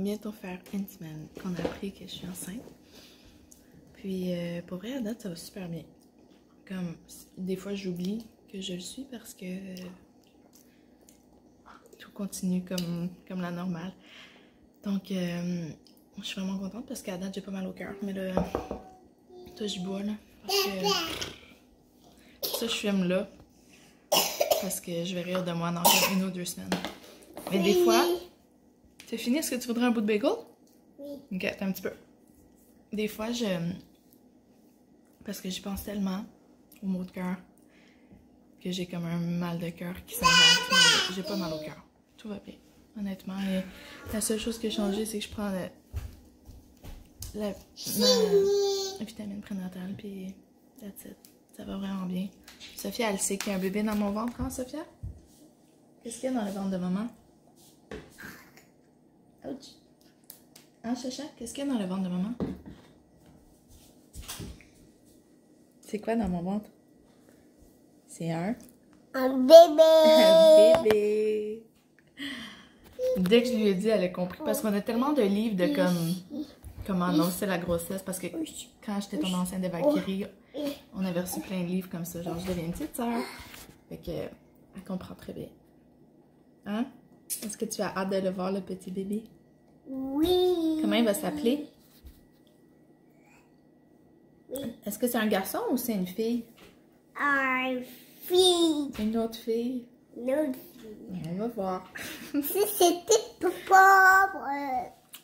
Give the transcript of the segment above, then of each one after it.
bientôt faire une semaine qu'on a appris que je suis enceinte. Puis pour vrai, à date, ça va super bien. Comme des fois, j'oublie que je le suis parce que tout continue comme la normale. Donc, je suis vraiment contente parce qu'à date, j'ai pas mal au cœur. Mais là, toi, je bois là. Parce que ça, je filme là. Parce que je vais rire de moi dans comme 1 ou 2 semaines. Mais des fois, c'est fini? Est-ce que tu voudrais un bout de bagel? Oui. Ok, attends un petit peu. Des fois, parce que j'y pense tellement aux maux de cœur que j'ai comme un mal de cœur qui s'invente, mais j'ai pas mal au cœur. Tout va bien, honnêtement. Et la seule chose qui a changé, c'est que je prends ma vitamine prénatale, puis that's it. Ça va vraiment bien. Sophia, elle sait qu'il y a un bébé dans mon ventre, hein, Sophia? Qu'est-ce qu'il y a dans le ventre de maman? Ouch! Hein, Chacha? Qu'est-ce qu'il y a dans le ventre de maman? C'est quoi dans mon ventre? C'est un bébé! Un bébé! Dès que je lui ai dit, elle a compris. Parce qu'on a tellement de livres de comment annoncer la grossesse. Parce que quand j'étais tombée enceinte de Valkyrie, on avait reçu plein de livres comme ça. Genre, je deviens une petite sœur. Fait que, elle comprend très bien. Hein? Est-ce que tu as hâte de le voir, le petit bébé? Oui! Comment il va s'appeler? Oui. Est-ce que c'est un garçon ou c'est une fille? Une fille! Une autre fille? Une autre fille. On va voir. Si c'était pauvre!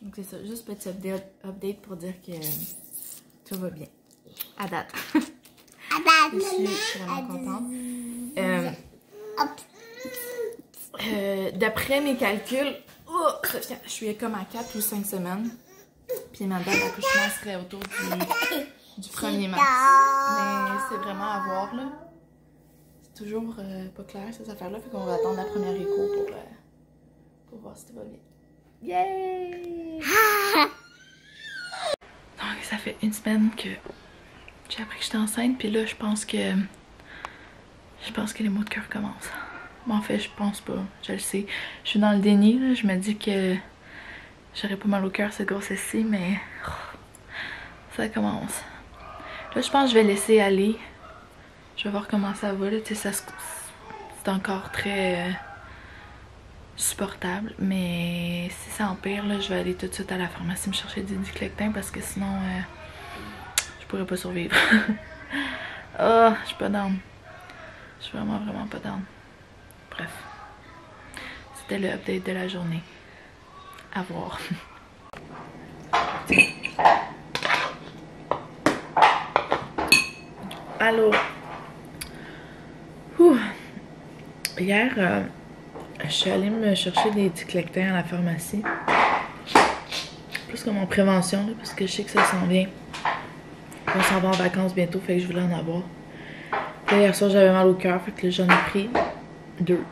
Donc c'est ça, juste petit update pour dire que tout va bien. À date. Je suis vraiment contente. D'après mes calculs, je suis comme à 4 ou 5 semaines. Puis ma date d'accouchement serait autour du 1er mars. Mais c'est vraiment à voir là. C'est toujours pas clair cette affaire-là. Fait qu'on va attendre la première écho pour voir si tout va bien. Yay! Donc ça fait 1 semaine que j'ai appris que j'étais enceinte. Puis là je pense que les maux de cœur commencent. Mais en fait je pense pas, je le sais. Je suis dans le déni là. Je me dis que j'aurais pas mal au cœur cette grossesse-ci, mais ça commence. Là je pense que je vais laisser aller. Je vais voir comment ça va là. Tu sais, c'est encore très supportable, mais si ça empire là, je vais aller tout de suite à la pharmacie me chercher du Diclectin parce que sinon je pourrais pas survivre. Oh, je suis pas down. Je suis vraiment pas down. Bref, c'était le update de la journée. À voir. Allô. Hier je suis allée me chercher des Diclectin à la pharmacie. Plus comme en prévention, là, parce que je sais que ça s'en vient. On s'en va en vacances bientôt, fait que je voulais en avoir. Là, hier soir, j'avais mal au cœur, fait que j'en ai pris 2.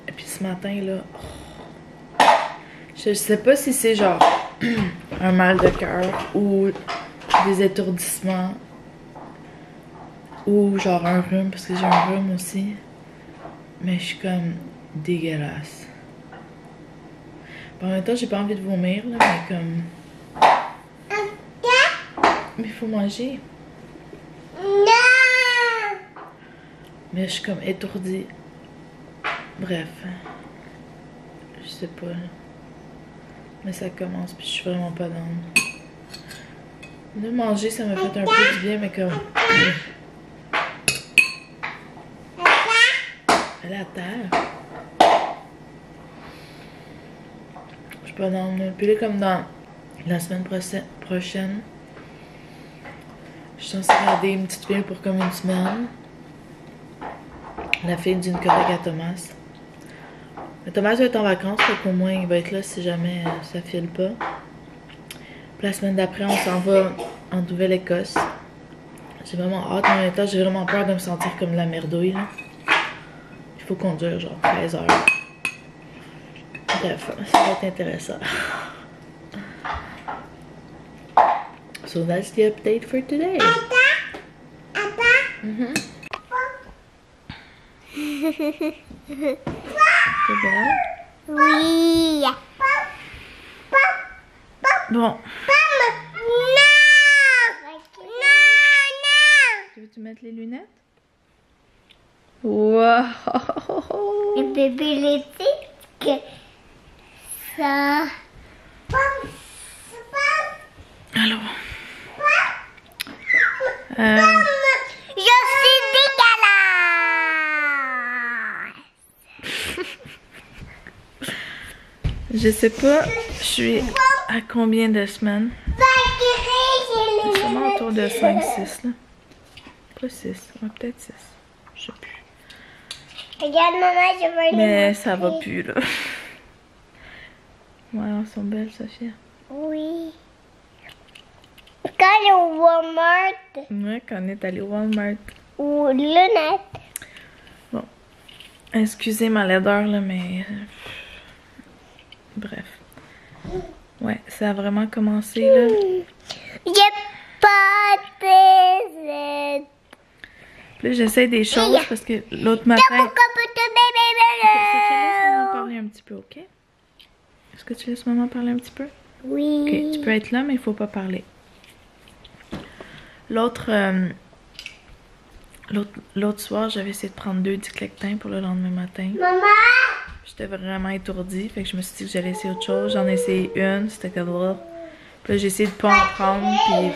Et puis ce matin, là, je sais pas si c'est genre un mal de cœur ou des étourdissements ou genre un rhume, parce que j'ai un rhume aussi. Mais je suis comme dégueulasse. Bon, en même temps, j'ai pas envie de vomir, là, mais comme... Mais il faut manger. Non! Mais je suis comme étourdie. Bref. Je sais pas, là. Mais ça commence, puis je suis vraiment pas dans. De manger, ça m'a fait un peu du bien, mais comme... Elle est à terre. Je suis pas dans. Puis là, comme dans la semaine prochaine, je suis censée regarder une petite fille pour comme 1 semaine. La fille d'une collègue à Thomas. Mais Thomas va être en vacances, donc au moins il va être là si jamais ça file pas. Puis la semaine d'après, on s'en va en Nouvelle-Écosse. J'ai vraiment hâte, mais en même temps, j'ai vraiment peur de me sentir comme la merdouille, là. Il faut conduire genre 13 heures. Bref, ça va être intéressant. So that's the update for today. C'est bon? Oui! Bon. Non! Veux-tu mettre les lunettes? Wow! Le bébé les dit que ça... Alors. Je suis dégueulasse! Je sais pas, je suis à combien de semaines? C'est sûrement autour de 5-6 là. Pas 6, ouais, peut-être 6. Je sais plus. Regarde maman, je veux Mais ça va plus là. Ouais, elles sont belles, Sophia. Oui. Quand au Walmart Ouais, quand on est allé au Walmart. ou lunettes. Bon. Excusez ma laideur là, mais. Bref. Ouais, ça a vraiment commencé là. J'ai pas de Puis là, j'essaie des choses parce que l'autre matin. Sophia, laisse maman parler un petit peu, ok? Est-ce que tu laisses maman parler un petit peu? Oui. Ok, tu peux être là, mais il faut pas parler. L'autre soir, j'avais essayé de prendre 2 diclectins pour le lendemain matin. Maman! J'étais vraiment étourdie, fait que je me suis dit que j'allais essayer autre chose. J'en ai essayé une, c'était comme... Puis là, j'ai essayé de pas en prendre, puis...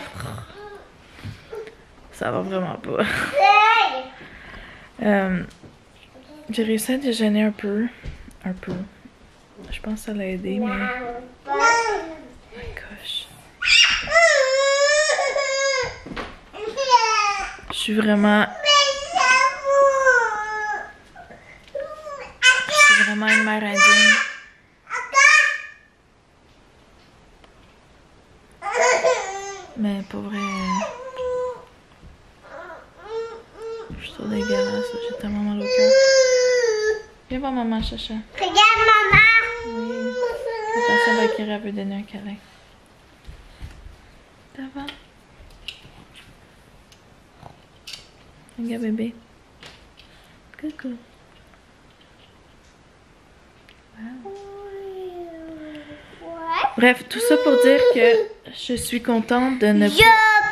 Ça va vraiment pas. J'ai réussi à déjeuner un peu. Je pense que ça l'a aidé, mais... Oh my gosh. Je suis vraiment une mère indigne. Mais pour vrai, je suis trop dégueulasse. J'ai tellement mal au cœur. Viens voir maman, chacha. Regarde maman! Oui. Attention, Valkyrie veut donner un câlin. Ça va? Regarde bébé. Coucou. Wow. Bref, tout ça pour dire que je suis contente de ne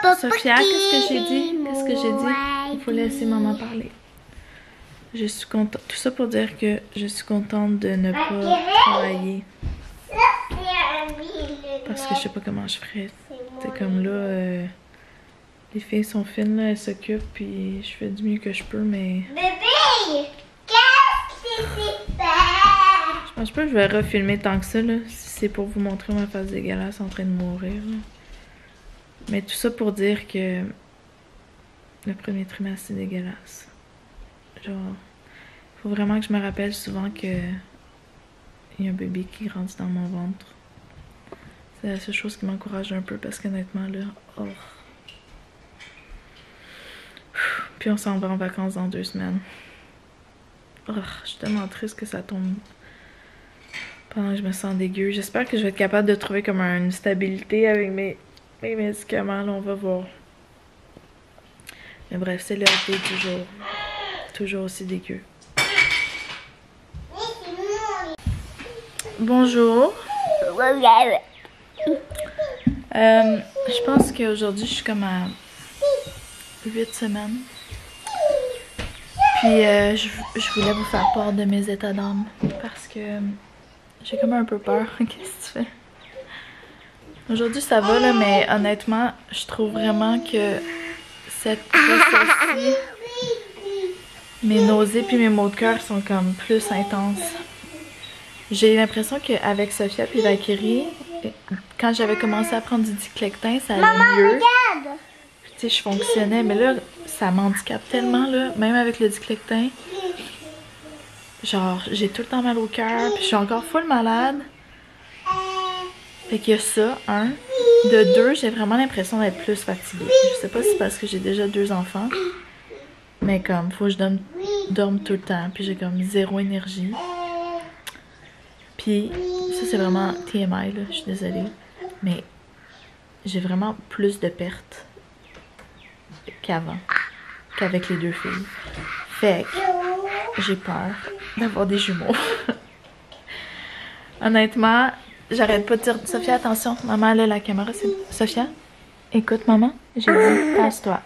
pas... Sophia, qu'est-ce que j'ai dit? Qu'est-ce que j'ai dit? Il faut laisser maman parler. Je suis contente. Tout ça pour dire que je suis contente de ne pas travailler. Parce que je sais pas comment je ferais. C'est comme là, les filles sont fines, là, elles s'occupent, puis je fais du mieux que je peux, mais... Bébé! Qu'est-ce que tu fais? Je pense pas que je vais refilmer tant que ça, là, si c'est pour vous montrer ma face dégueulasse en train de mourir, là. Mais tout ça pour dire que le premier trimestre, c'est dégueulasse. Genre, faut vraiment que je me rappelle souvent que il y a un bébé qui grandit dans mon ventre. C'est la seule chose qui m'encourage un peu parce qu'honnêtement, là, oh. Puis on s'en va en vacances dans 2 semaines. Oh, je suis tellement triste que ça tombe pendant que je me sens dégueu. J'espère que je vais être capable de trouver comme une stabilité avec mes médicaments, là, on va voir. Mais bref, c'est l'été toujours aussi dégueu. Bonjour. Je pense qu'aujourd'hui, je suis comme à 8 semaines. Puis, je voulais vous faire part de mes états d'âme. Parce que j'ai comme un peu peur. Qu'est-ce que tu fais? Aujourd'hui, ça va, là, mais honnêtement, je trouve vraiment que cette grossesse-ci, mes nausées puis mes maux de cœur sont comme plus intenses. J'ai l'impression qu'avec Sophia puis Valkyrie, quand j'avais commencé à prendre du diclectin, ça allait mieux. Regarde! Tu sais, je fonctionnais, mais là, ça m'handicape tellement, là, même avec le diclectin. Genre, j'ai tout le temps mal au cœur, puis je suis encore full malade. Fait qu'il y a ça, un. De 2, j'ai vraiment l'impression d'être plus fatiguée. Je sais pas si c'est parce que j'ai déjà 2 enfants, mais comme, faut que je dorme tout le temps, puis j'ai comme 0 énergie. Puis, ça c'est vraiment TMI, là, je suis désolée, mais j'ai vraiment plus de pertes qu'avant, qu'avec les 2 filles. Fait que j'ai peur d'avoir des jumeaux. Honnêtement, j'arrête pas de dire, Sophia, attention, maman, là, la caméra, c'est... Sophia, écoute, maman, j'ai dit, passe-toi.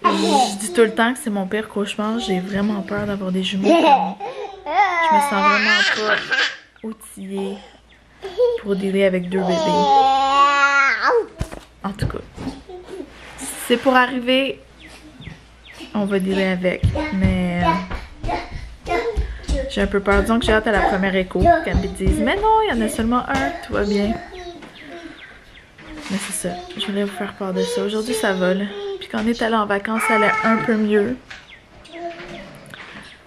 Je dis tout le temps que c'est mon pire cauchemar, j'ai vraiment peur d'avoir des jumeaux. Je me sens vraiment pas outillée pour dealer avec 2 bébés. En tout cas, c'est pour arriver, on va dealer avec, mais j'ai un peu peur. Disons que j'ai hâte à la première écho, qu'elle me dise, mais non, il y en a seulement un, tout va bien. Mais c'est ça, je voulais vous faire part de ça. Aujourd'hui, ça va, là. Puis quand on est allé en vacances, ça allait un peu mieux.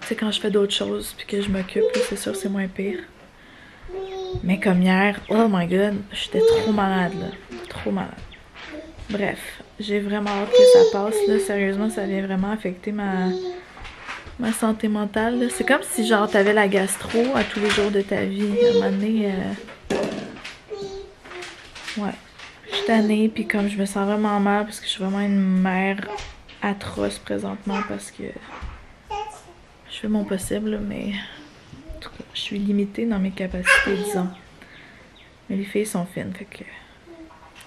C'est quand je fais d'autres choses, puis que je m'occupe, c'est sûr, c'est moins pire. Mais comme hier, oh my god, j'étais trop malade, là. Trop malade. Bref, j'ai vraiment hâte que ça passe, là. Sérieusement, ça vient vraiment affecter ma santé mentale. C'est comme si, genre, t'avais la gastro à tous les jours de ta vie. À un moment donné, ouais. Je suis tannée, puis comme je me sens vraiment mal, parce que je suis vraiment une mère atroce présentement, parce que je fais mon possible, mais en tout cas, je suis limitée dans mes capacités, disons. Mais les filles sont fines, fait que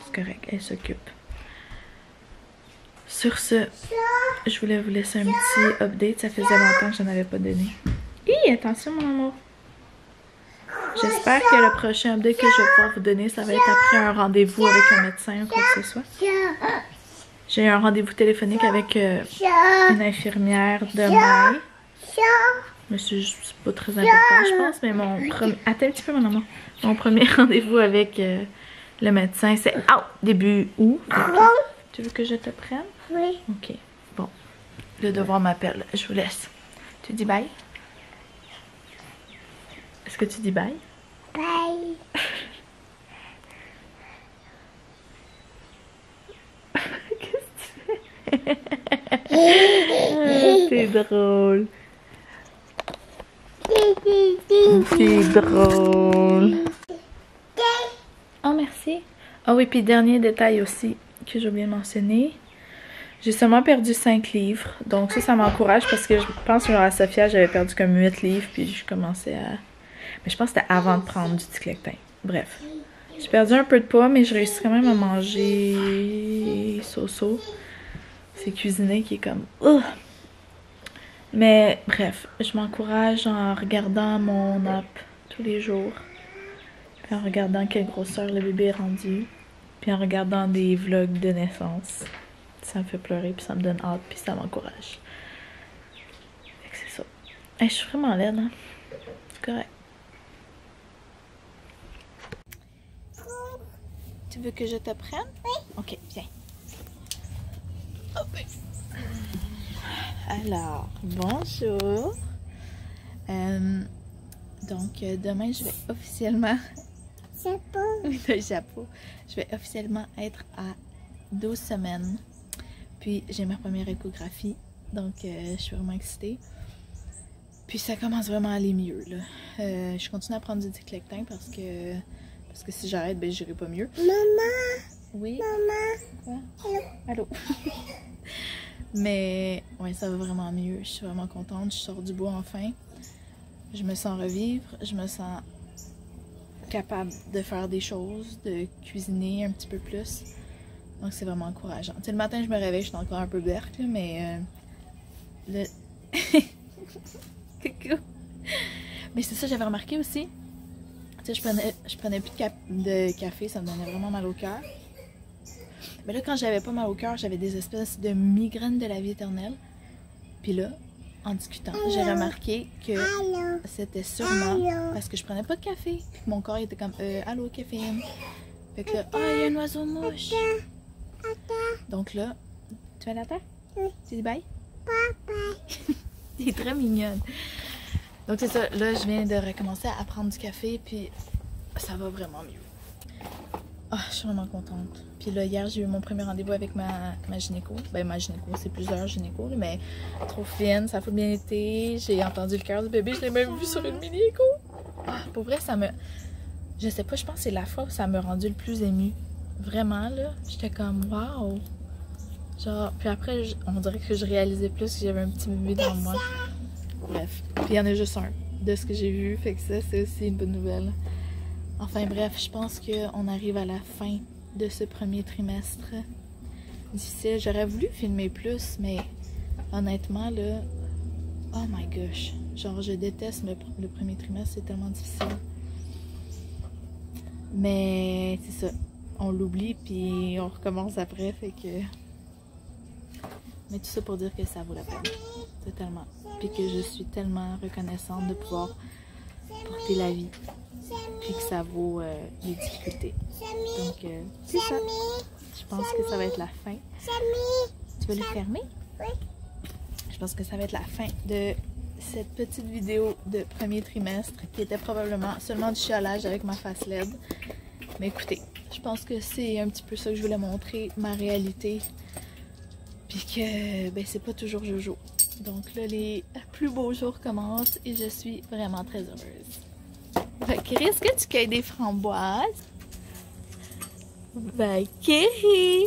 c'est correct, elles s'occupent. Sur ce, je voulais vous laisser un petit update. Ça faisait longtemps que je n'en avais pas donné. Hi, attention mon amour. J'espère que le prochain update que je vais pouvoir vous donner, ça va être après un rendez-vous avec un médecin ou quoi que ce soit. J'ai eu un rendez-vous téléphonique avec une infirmière demain. Mais c'est pas très important, je pense. Mais mon premier... Attends un petit peu mon amour. Mon premier rendez-vous avec le médecin, c'est début août. Tu veux que je te prenne? Oui. Ok. Bon. Le devoir m'appelle. Je vous laisse. Tu dis bye? Est-ce que tu dis bye? Bye. Qu'est-ce que tu fais? C'est drôle. C'est drôle. Oh, merci. Ah oui, puis dernier détail aussi que j'ai oublié de mentionner. J'ai seulement perdu 5 livres. Donc ça m'encourage parce que je pense que genre à Sophia, j'avais perdu comme 8 livres. Puis je commençais à... Mais je pense que c'était avant de prendre du Ticlectin. Bref. J'ai perdu un peu de poids, mais je réussis quand même à manger so-so. C'est cuisiner qui est comme... Mais bref, je m'encourage en regardant mon app tous les jours. Puis en regardant quelle grosseur le bébé est rendu. Puis en regardant des vlogs de naissance. Ça me fait pleurer, puis ça me donne hâte, puis ça m'encourage. Fait que c'est ça. Hey, je suis vraiment laide, hein? C'est correct. Tu veux que je te prenne? Oui. Ok, viens. Oh, ben. Alors, bonjour. Donc, demain, je vais officiellement... Chapeau. Oui, le chapeau. Je vais officiellement être à 12 semaines. Puis, j'ai ma première échographie. Donc, je suis vraiment excitée. Puis, ça commence vraiment à aller mieux, là. Je continue à prendre du Ticlectin parce que si j'arrête, ben, j'irai pas mieux. Maman. Oui? Maman. Quoi? Allô? Mais, ouais, ça va vraiment mieux. Je suis vraiment contente. Je sors du bois enfin. Je me sens revivre. Je me sens capable de faire des choses, de cuisiner un petit peu plus. Donc, c'est vraiment encourageant. Tu sais, le matin, je me réveille, je suis encore un peu berque, là, mais... Coucou! Mais c'est ça, j'avais remarqué aussi. Tu sais, je prenais plus de café, ça me donnait vraiment mal au cœur. Mais là, quand j'avais pas mal au cœur, j'avais des espèces de migraines de la vie éternelle. Puis là, en discutant, j'ai remarqué que c'était sûrement parce que je prenais pas de café. Puis que mon corps était comme allô, caféine. Fait que là, il y a un oiseau mouche. Donc là, tu vas à la terre? Oui. Tu dis bye? Bye. T'es très mignonne. Donc c'est ça, là je viens de recommencer à prendre du café, puis ça va vraiment mieux. Je suis vraiment contente. Puis là, hier, j'ai eu mon premier rendez-vous avec ma gynéco. Ben, ma gynéco, c'est plusieurs gynécos, mais trop fine, ça a fait bien été. J'ai entendu le cœur du bébé, je l'ai même vu sur une mini-écho. Pour vrai, ça me... Je sais pas, je pense que c'est la fois où ça m'a rendu le plus émue. Vraiment, là, j'étais comme, waouh! Genre, puis après, on dirait que je réalisais plus que j'avais un petit bébé dans moi. Bref, puis il y en a juste un. de ce que j'ai vu. Fait que ça, c'est aussi une bonne nouvelle. Enfin bref, je pense qu'on arrive à la fin de ce premier trimestre difficile. J'aurais voulu filmer plus, mais honnêtement, là, oh my gosh. Genre, je déteste le premier trimestre, c'est tellement difficile. Mais c'est ça, on l'oublie puis on recommence après, fait que... Mais tout ça pour dire que ça vaut la peine, totalement. Puis que je suis tellement reconnaissante de pouvoir porter la vie, puis que ça vaut les difficultés. Donc, c'est ça. Je pense que ça va être la fin. Tu veux le fermer? Oui. Je pense que ça va être la fin de cette petite vidéo de premier trimestre qui était probablement seulement du chiolage avec ma face LED. Mais écoutez, je pense que c'est un petit peu ça que je voulais montrer, ma réalité. Puis que ben, c'est pas toujours Jojo. Donc là, les plus beaux jours commencent et je suis vraiment très heureuse. Kerry, est-ce que tu cueilles des framboises? Ben, Kerry,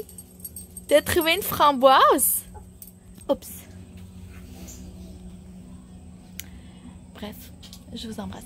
t'as trouvé une framboise? Oups. Bref, je vous embrasse.